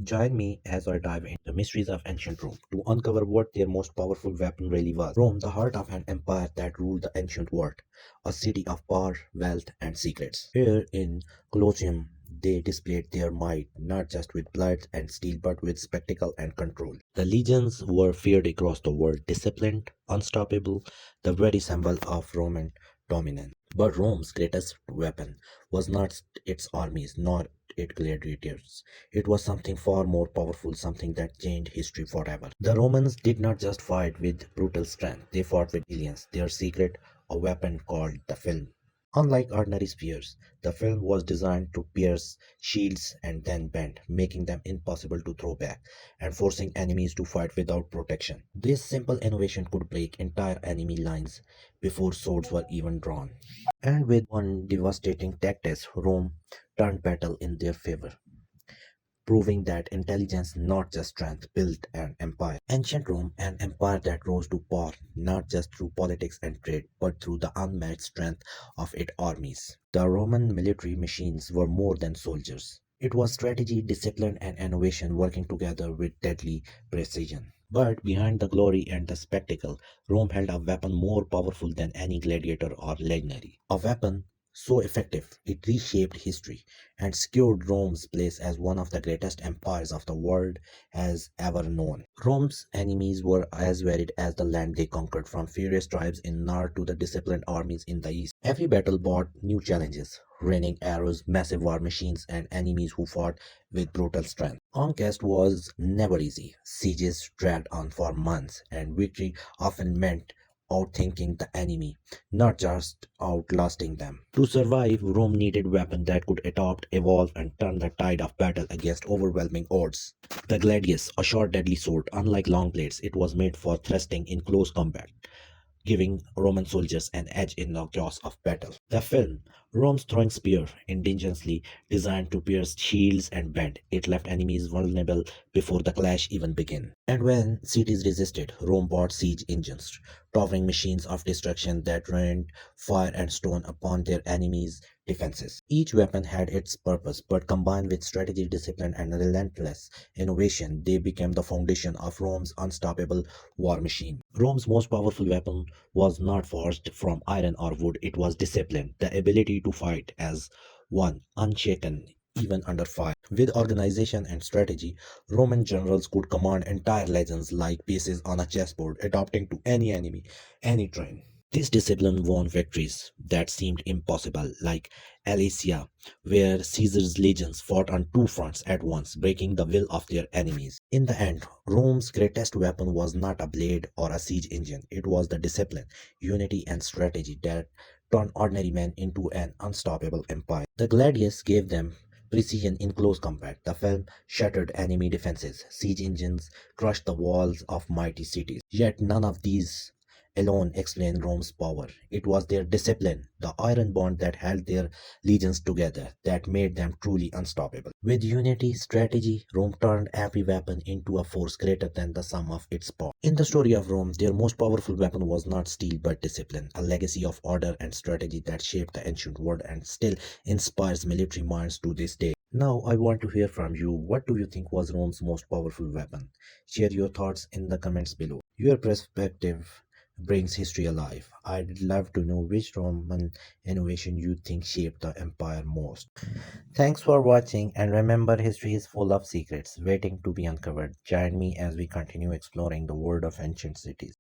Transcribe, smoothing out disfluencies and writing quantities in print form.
Join me as I dive into the mysteries of ancient Rome to uncover what their most powerful weapon really was. Rome, the heart of an empire that ruled the ancient world, a city of power, wealth, and secrets. Here in Colosseum, they displayed their might not just with blood and steel but with spectacle and control. The legions were feared across the world, disciplined, unstoppable, the very symbol of Roman dominance. But Rome's greatest weapon was not its armies nor its gladiators. It was something far more powerful, something that changed history forever. The Romans did not just fight with brutal strength, they fought with brilliance. Their secret, a weapon called the film. Unlike ordinary spears, the film was designed to pierce shields and then bend, making them impossible to throw back and forcing enemies to fight without protection. This simple innovation could break entire enemy lines before swords were even drawn. And with one devastating tactic, Rome turned battle in their favor, proving that intelligence, not just strength, built an empire. Ancient Rome, an empire that rose to power not just through politics and trade, but through the unmatched strength of its armies. The Roman military machines were more than soldiers. It was strategy, discipline, and innovation working together with deadly precision. But behind the glory and the spectacle, Rome held a weapon more powerful than any gladiator or legionary. A weapon so effective it reshaped history and secured Rome's place as one of the greatest empires of the world has ever known. Rome's enemies were as varied as the land they conquered, from furious tribes in north to the disciplined armies in the east. Every battle brought new challenges, raining arrows, massive war machines, and enemies who fought with brutal strength. Conquest was never easy. Sieges dragged on for months, and victory often meant outthinking the enemy, not just outlasting them. To survive, Rome needed weapons that could adapt, evolve, and turn the tide of battle against overwhelming odds. The gladius, a short deadly sword, unlike long blades, it was made for thrusting in close combat, giving Roman soldiers an edge in the chaos of battle. The film, Rome's throwing spear, indigenously designed to pierce shields and bend, it left enemies vulnerable before the clash even began. And when cities resisted, Rome brought siege engines, towering machines of destruction that rained fire and stone upon their enemies' defenses. Each weapon had its purpose, but combined with strategy, discipline, and relentless innovation, they became the foundation of Rome's unstoppable war machine. Rome's most powerful weapon was not forged from iron or wood, it was discipline, the ability to fight as one, unshaken even under fire. With organization and strategy, Roman generals could command entire legions like pieces on a chessboard, adapting to any enemy, any terrain. This discipline won victories that seemed impossible, like Alesia, where Caesar's legions fought on two fronts at once, breaking the will of their enemies. In the end, Rome's greatest weapon was not a blade or a siege engine, it was the discipline, unity, and strategy that turned ordinary men into an unstoppable empire. The gladius gave them precision in close combat. The film shattered enemy defenses. Siege engines crushed the walls of mighty cities. Yet none of these alone explain Rome's power. It was their discipline, the iron bond that held their legions together, that made them truly unstoppable. With unity, strategy, Rome turned every weapon into a force greater than the sum of its parts. In the story of Rome, their most powerful weapon was not steel but discipline, a legacy of order and strategy that shaped the ancient world and still inspires military minds to this day. Now, I want to hear from you. What do you think was Rome's most powerful weapon? Share your thoughts in the comments below. Your perspective brings history alive. I'd love to know which Roman innovation you think shaped the empire most. Thanks for watching, and remember, history is full of secrets waiting to be uncovered. Join me as we continue exploring the world of ancient cities.